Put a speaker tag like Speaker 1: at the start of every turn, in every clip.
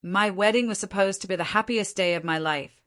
Speaker 1: My wedding was supposed to be the happiest day of my life,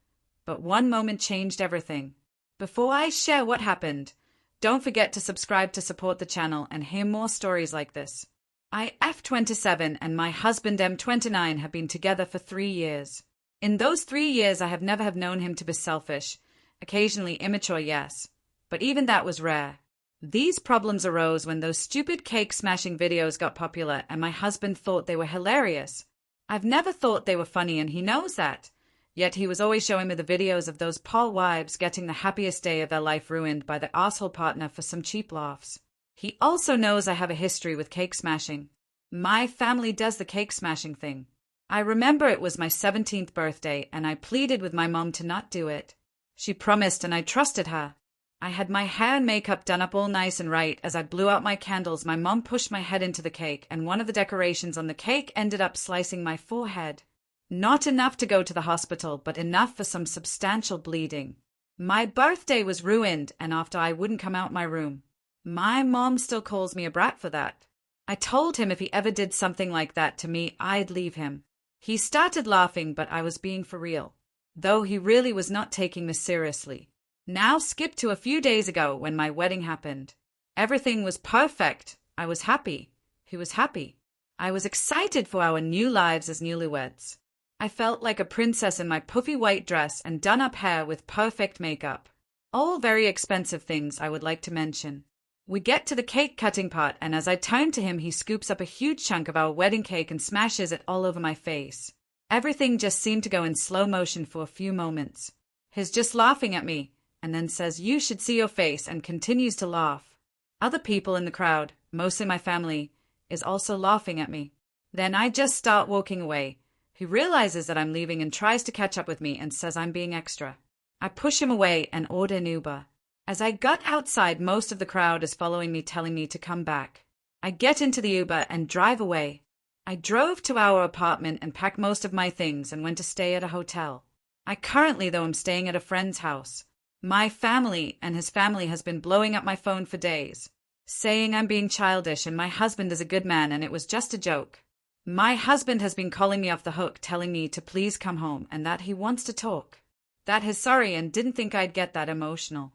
Speaker 1: but one moment changed everything. Before I share what happened, don't forget to subscribe to support the channel and hear more stories like this. I, F27, and my husband M29 have been together for 3 years. In those 3 years, I have never known him to be selfish, occasionally immature, yes, but even that was rare. These problems arose when those stupid cake-smashing videos got popular and my husband thought they were hilarious. I've never thought they were funny and he knows that. Yet he was always showing me the videos of those poor wives getting the happiest day of their life ruined by their arsehole partner for some cheap laughs. He also knows I have a history with cake smashing. My family does the cake smashing thing. I remember it was my 17th birthday and I pleaded with my mom to not do it. She promised and I trusted her. I had my hair and makeup done up all nice and right. As I blew out my candles, my mom pushed my head into the cake and one of the decorations on the cake ended up slicing my forehead. Not enough to go to the hospital, but enough for some substantial bleeding. My birthday was ruined and after I wouldn't come out my room. My mom still calls me a brat for that. I told him if he ever did something like that to me, I'd leave him. He started laughing, but I was being for real, though he really was not taking this seriously. Now skip to a few days ago when my wedding happened. Everything was perfect. I was happy. He was happy. I was excited for our new lives as newlyweds. I felt like a princess in my puffy white dress and done-up hair with perfect makeup. All very expensive things I would like to mention. We get to the cake cutting part and as I turn to him, he scoops up a huge chunk of our wedding cake and smashes it all over my face. Everything just seemed to go in slow motion for a few moments. He's just laughing at me and then says, "You should see your face," and continues to laugh. Other people in the crowd, mostly my family, is also laughing at me. Then I just start walking away. He realizes that I'm leaving and tries to catch up with me and says I'm being extra. I push him away and order an Uber. As I got outside, most of the crowd is following me, telling me to come back. I get into the Uber and drive away. I drove to our apartment and packed most of my things and went to stay at a hotel. I currently, though, am staying at a friend's house. My family and his family has been blowing up my phone for days, saying I'm being childish and my husband is a good man and it was just a joke. My husband has been calling me off the hook, telling me to please come home and that he wants to talk. That he's sorry and didn't think I'd get that emotional.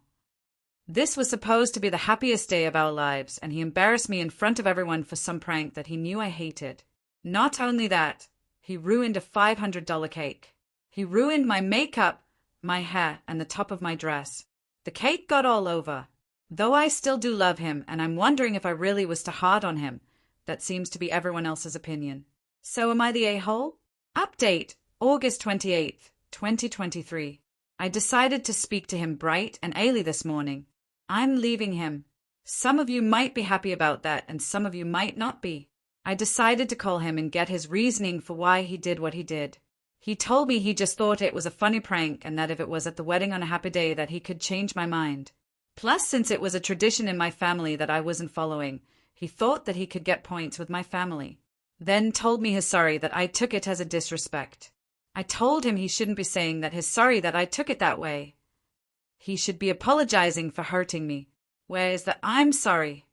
Speaker 1: This was supposed to be the happiest day of our lives and he embarrassed me in front of everyone for some prank that he knew I hated. Not only that, he ruined a $500 cake. He ruined my makeup, my hair, and the top of my dress. The cake got all over. Though I still do love him and I'm wondering if I really was too hard on him. That seems to be everyone else's opinion. So am I the a-hole? Update, August 28th, 2023. I decided to speak to him bright and early this morning. I'm leaving him. Some of you might be happy about that and some of you might not be. I decided to call him and get his reasoning for why he did what he did. He told me he just thought it was a funny prank and that if it was at the wedding on a happy day that he could change my mind. Plus, since it was a tradition in my family that I wasn't following, he thought that he could get points with my family. Then told me he's sorry that I took it as a disrespect. I told him he shouldn't be saying that he's sorry that I took it that way. He should be apologizing for hurting me, whereas that I'm sorry.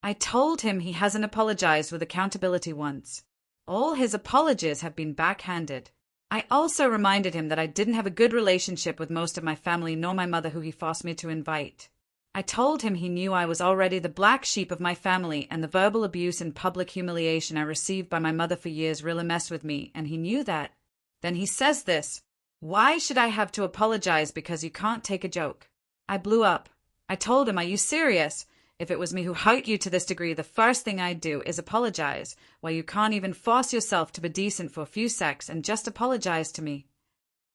Speaker 1: I told him he hasn't apologized with accountability once. All his apologies have been backhanded. I also reminded him that I didn't have a good relationship with most of my family nor my mother who he forced me to invite. I told him he knew I was already the black sheep of my family and the verbal abuse and public humiliation I received by my mother for years really messed with me, and he knew that. Then he says this, "Why should I have to apologize because you can't take a joke?" I blew up. I told him, "Are you serious? If it was me who hurt you to this degree, the first thing I'd do is apologize, while you can't even force yourself to be decent for a few secs and just apologize to me."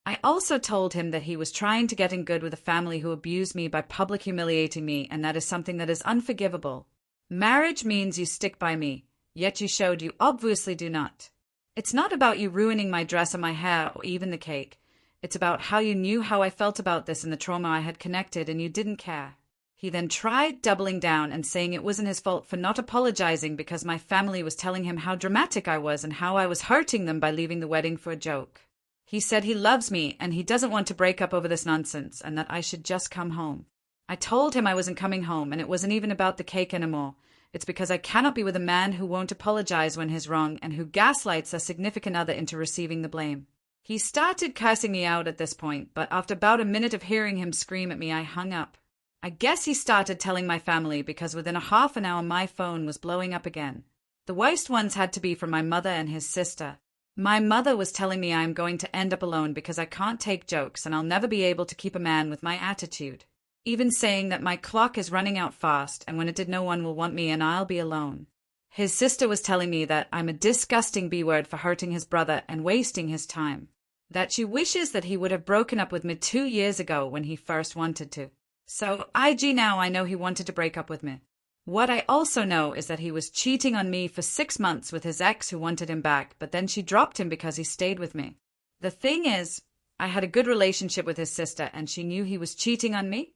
Speaker 1: I also told him that he was trying to get in good with a family who abused me by public humiliating me, and that is something that is unforgivable. Marriage means you stick by me, yet you showed you obviously do not. It's not about you ruining my dress or my hair or even the cake. It's about how you knew how I felt about this and the trauma I had connected, and you didn't care. He then tried doubling down and saying it wasn't his fault for not apologizing because my family was telling him how dramatic I was and how I was hurting them by leaving the wedding for a joke. He said he loves me and he doesn't want to break up over this nonsense and that I should just come home. I told him I wasn't coming home and it wasn't even about the cake anymore. It's because I cannot be with a man who won't apologize when he's wrong and who gaslights a significant other into receiving the blame. He started cursing me out at this point, but after about a minute of hearing him scream at me, I hung up. I guess he started telling my family because within a half an hour my phone was blowing up again. The worst ones had to be from my mother and his sister. My mother was telling me I am going to end up alone because I can't take jokes and I'll never be able to keep a man with my attitude. Even saying that my clock is running out fast and when it did no one will want me and I'll be alone. His sister was telling me that I'm a disgusting B-word for hurting his brother and wasting his time. That she wishes that he would have broken up with me 2 years ago when he first wanted to. So, IG now I know he wanted to break up with me. What I also know is that he was cheating on me for 6 months with his ex who wanted him back, but then she dropped him because he stayed with me. The thing is, I had a good relationship with his sister and she knew he was cheating on me.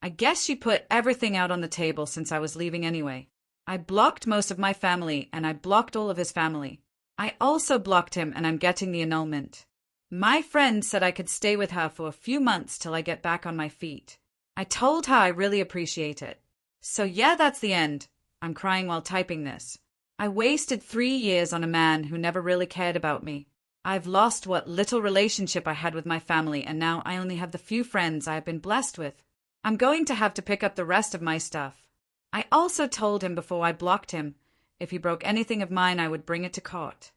Speaker 1: I guess she put everything out on the table since I was leaving anyway. I blocked most of my family and I blocked all of his family. I also blocked him and I'm getting the annulment. My friend said I could stay with her for a few months till I get back on my feet. I told her I really appreciate it. So yeah, that's the end. I'm crying while typing this. I wasted 3 years on a man who never really cared about me. I've lost what little relationship I had with my family and now I only have the few friends I have been blessed with. I'm going to have to pick up the rest of my stuff. I also told him before I blocked him, if he broke anything of mine I would bring it to court.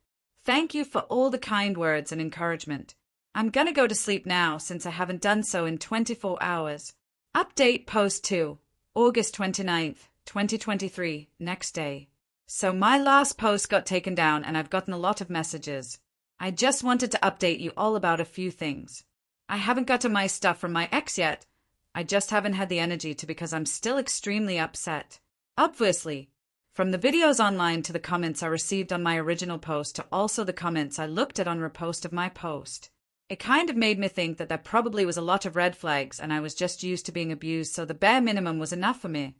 Speaker 1: Thank you for all the kind words and encouragement. I'm gonna go to sleep now since I haven't done so in 24 hours. Update post 2, August 29th, 2023, next day. So my last post got taken down and I've gotten a lot of messages. I just wanted to update you all about a few things. I haven't gotten my stuff from my ex yet. I just haven't had the energy to because I'm still extremely upset. Obviously. From the videos online to the comments I received on my original post to also the comments I looked at on repost of my post. It kind of made me think that there probably was a lot of red flags and I was just used to being abused, so the bare minimum was enough for me.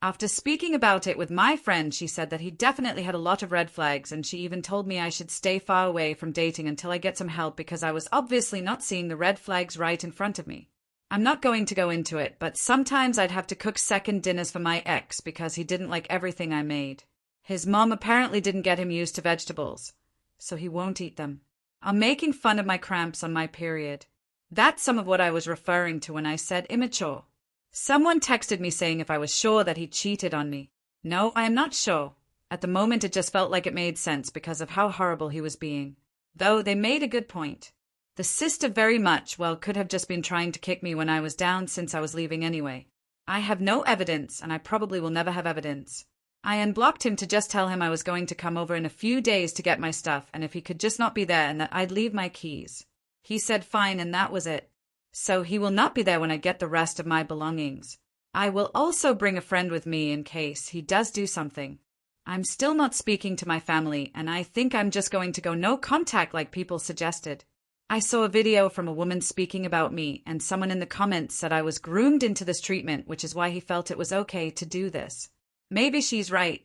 Speaker 1: After speaking about it with my friend, she said that he definitely had a lot of red flags and she even told me I should stay far away from dating until I get some help because I was obviously not seeing the red flags right in front of me. I'm not going to go into it, but sometimes I'd have to cook second dinners for my ex because he didn't like everything I made. His mom apparently didn't get him used to vegetables, so he won't eat them. I'm making fun of my cramps on my period. That's some of what I was referring to when I said immature. Someone texted me saying if I was sure that he cheated on me. No, I am not sure. At the moment it just felt like it made sense because of how horrible he was being. Though they made a good point. The sister very much well could have just been trying to kick me when I was down since I was leaving anyway. I have no evidence and I probably will never have evidence. I unblocked him to just tell him I was going to come over in a few days to get my stuff and if he could just not be there and that I'd leave my keys. He said fine and that was it. So he will not be there when I get the rest of my belongings. I will also bring a friend with me in case he does do something. I'm still not speaking to my family and I think I'm just going to go no contact like people suggested. I saw a video from a woman speaking about me and someone in the comments said I was groomed into this treatment, which is why he felt it was okay to do this. Maybe she's right.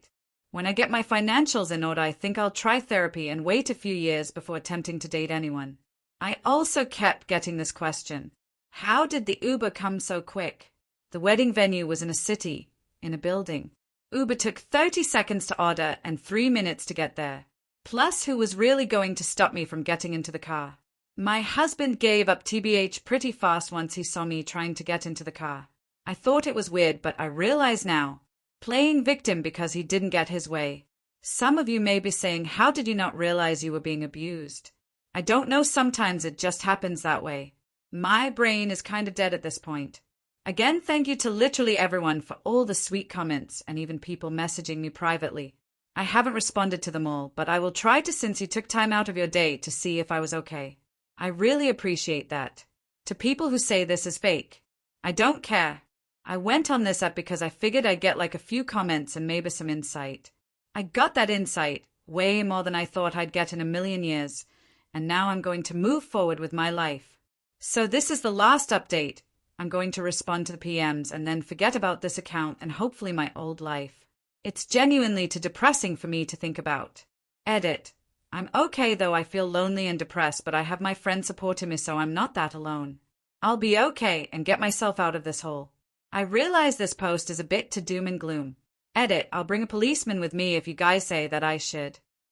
Speaker 1: When I get my financials in order, I think I'll try therapy and wait a few years before attempting to date anyone. I also kept getting this question. How did the Uber come so quick? The wedding venue was in a city, in a building. Uber took 30 seconds to order and 3 minutes to get there. Plus, who was really going to stop me from getting into the car? My husband gave up TBH pretty fast once he saw me trying to get into the car. I thought it was weird, but I realize now. Playing victim because he didn't get his way. Some of you may be saying, how did you not realize you were being abused? I don't know, sometimes it just happens that way. My brain is kind of dead at this point. Again, thank you to literally everyone for all the sweet comments and even people messaging me privately. I haven't responded to them all, but I will try to since you took time out of your day to see if I was okay. I really appreciate that. To people who say this is fake, I don't care. I went on this up because I figured I'd get like a few comments and maybe some insight. I got that insight, way more than I thought I'd get in a million years, and now I'm going to move forward with my life. So this is the last update. I'm going to respond to the PMs and then forget about this account and hopefully my old life. It's genuinely too depressing for me to think about. Edit. I'm okay though, I feel lonely and depressed, but I have my friends supporting me so I'm not that alone. I'll be okay and get myself out of this hole. I realize this post is a bit too doom and gloom. Edit, I'll bring a policeman with me if you guys say that I should.